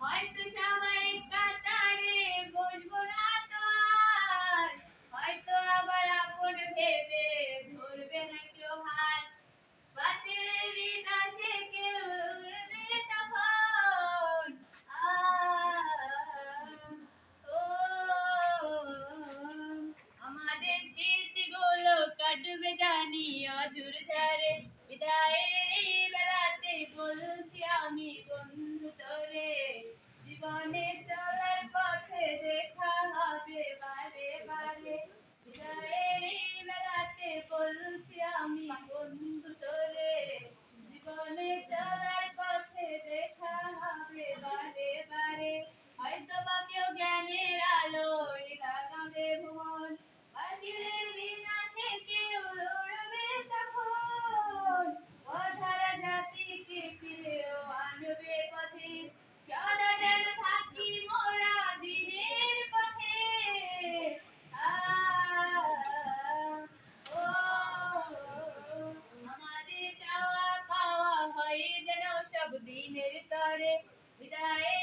হয়তো সবাই কাতারে বসবো না তো আর, হয়তো আবার আপন ভেবে ধরবে না কেউ হাত, বাতিলের বিনাশে কেউ উড়বে তখন। ও আমাদের স্মৃতিগুলো কাটবে জানি অঝোর ধারে, বিদায়ের এই বেলাতে বলছি আমি বন্ধু তোরে, জীবনে চলার পথে দেখা হবে বারে বারে, বিদায়ের এই বেলাতে বলছি আমি বন্ধু তোরে, জীবনে চলার পথে দেখা হবে বারে বারে। হয়তো বা কেউ জ্ঞানের আলোয় লাগাবে ভুবন, বাতিলের বিনাশে কেউ লড়বে তখন, অধারা জাতিকে কেউ আনবে পথে, সদা যেন থাকি মোরা দিনের পথে। ও আমাদের চাওয়া পাওয়া হয় যেন সব দিনের তরে, বিদায়